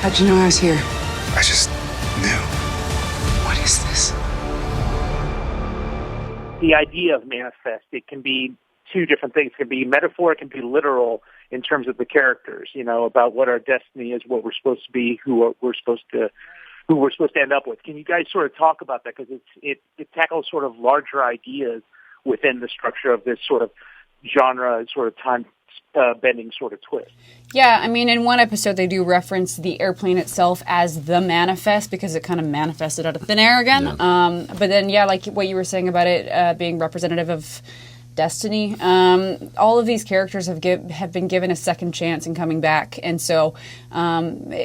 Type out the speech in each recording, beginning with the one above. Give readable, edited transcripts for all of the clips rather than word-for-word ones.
How'd you know I was here? I just knew. What is this? The idea of manifest, it can be two different things. It can be metaphor, it can be literal in terms of the characters, you know, about what our destiny is, what we're supposed to be, who we're supposed to end up with. Can you guys sort of talk about that? Because it tackles sort of larger ideas within the structure of this sort of genre, sort of time bending sort of twist. Yeah, I mean, in one episode they do reference the airplane itself as the manifest because it kind of manifested out of thin air again. Yeah. But then, yeah, like what you were saying about it being representative of destiny, all of these characters have been given a second chance in coming back, and so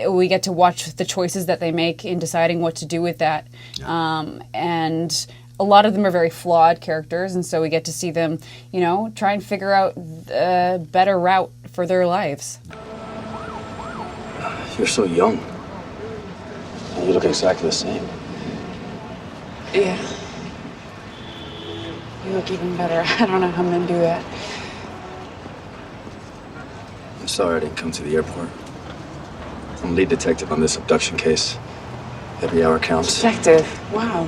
we get to watch the choices that they make in deciding what to do with that. Yeah. And a lot of them are very flawed characters, and so we get to see them, you know, try and figure out a better route for their lives. You're so young. And you look exactly the same. Yeah. You look even better. I don't know how men do that. I'm sorry I didn't come to the airport. I'm lead detective on this abduction case. Every hour counts. Detective? Wow.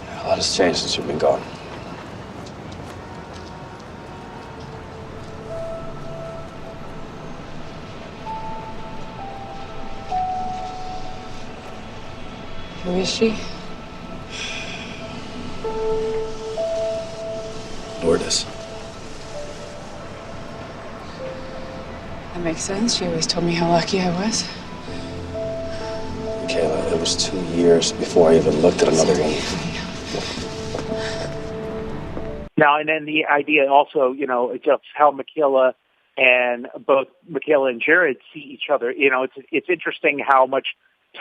A lot has changed since you've been gone. Who is she? Lourdes. That makes sense. She always told me how lucky I was. Michaela, it was 2 years before I even looked at another woman. Now, and then the idea also, you know, it's just how Michaela and Jared see each other. You know, it's interesting how much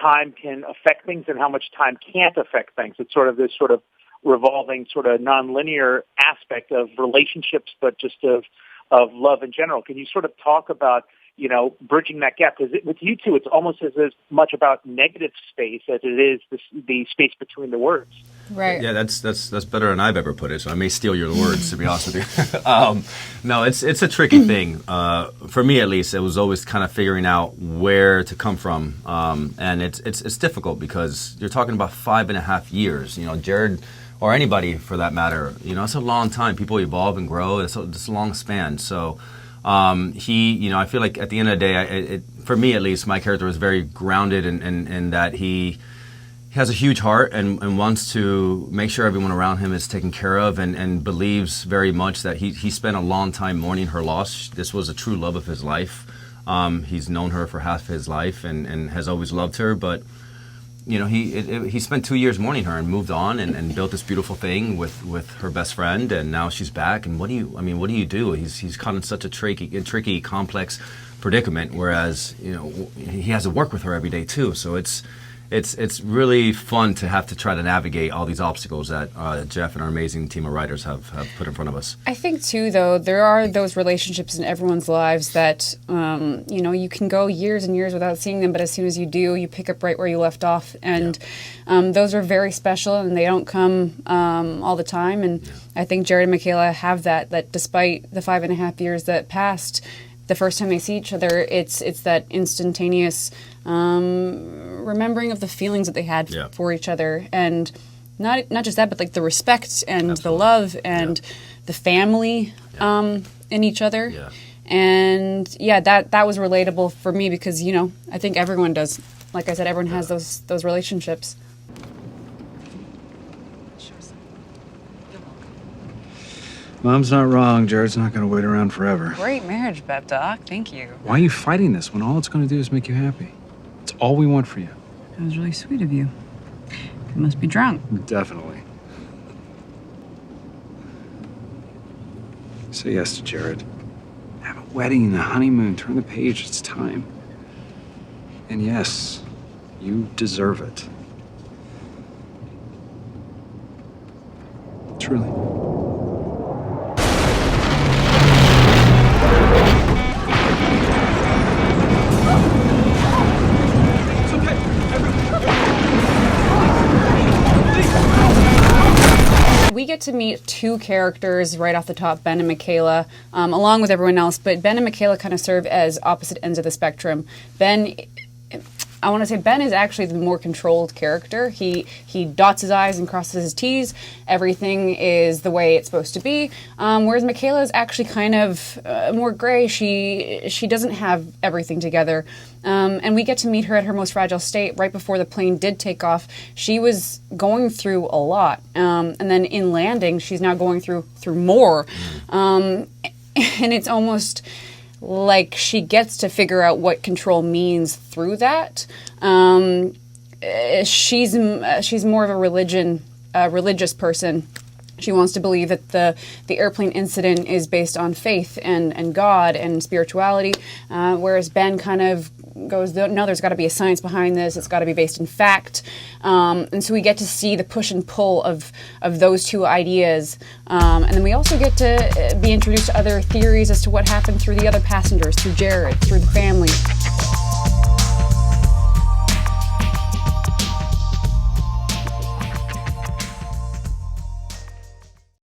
time can affect things and how much time can't affect things. It's sort of this sort of revolving, sort of nonlinear aspect of relationships, but just of love in general. Can you sort of talk about, you know, bridging that gap? Because with you two, it's almost as much about negative space as it is the space between the words. Right. Yeah, that's better than I've ever put it. So I may steal your words, to be honest with you. No, it's a tricky thing. For me, at least, it was always kind of figuring out where to come from, and it's difficult because you're talking about 5.5 years. You know, Jared, or anybody for that matter, you know, it's a long time. People evolve and grow. It's a long span. So. You know, I feel like at the end of the day, for me at least, my character was very grounded in that he has a huge heart and wants to make sure everyone around him is taken care of and believes very much that he spent a long time mourning her loss. This was a true love of his life. He's known her for half his life and has always loved her, but you know, he spent 2 years mourning her and moved on and built this beautiful thing with her best friend, and now she's back. And what do you do? He's caught in such a tricky, complex predicament. Whereas, you know, he has to work with her every day too. So it's really fun to have to try to navigate all these obstacles that Jeff and our amazing team of writers have put in front of us. I think too, though, there are those relationships in everyone's lives that you know, you can go years and years without seeing them, but as soon as you do, you pick up right where you left off, and those are very special, and they don't come all the time. And I think Jared and Michaela have that despite the 5.5 years that passed, the first time they see each other, it's that instantaneous remembering of the feelings that they had for each other, and not just that, but like the respect and the love and the family in each other. Yeah. And that was relatable for me because, you know, I think everyone does. Like I said, everyone has those relationships. Mom's not wrong. Jared's not going to wait around forever. Great marriage, Bep Doc. Thank you. Why are you fighting this when all it's going to do is make you happy? It's all we want for you. That was really sweet of you. You must be drunk. Definitely. Say yes to Jared. Have a wedding and a honeymoon. Turn the page. It's time. And yes, you deserve it. Truly. We get to meet two characters right off the top, Ben and Michaela, along with everyone else. But Ben and Michaela kind of serve as opposite ends of the spectrum. I want to say Ben is actually the more controlled character. He dots his I's and crosses his T's. Everything is the way it's supposed to be. Whereas Michaela is actually kind of more gray. She doesn't have everything together. And we get to meet her at her most fragile state right before the plane did take off. She was going through a lot. And then in landing, she's now going through more. And it's almost like she gets to figure out what control means through that. She's more of a religious person. She wants to believe that the airplane incident is based on faith and God and spirituality, whereas Ben kind of goes, no, there's got to be a science behind this. It's got to be based in fact. And so we get to see the push and pull of those two ideas. And then we also get to be introduced to other theories as to what happened through the other passengers, through Jared, through the family.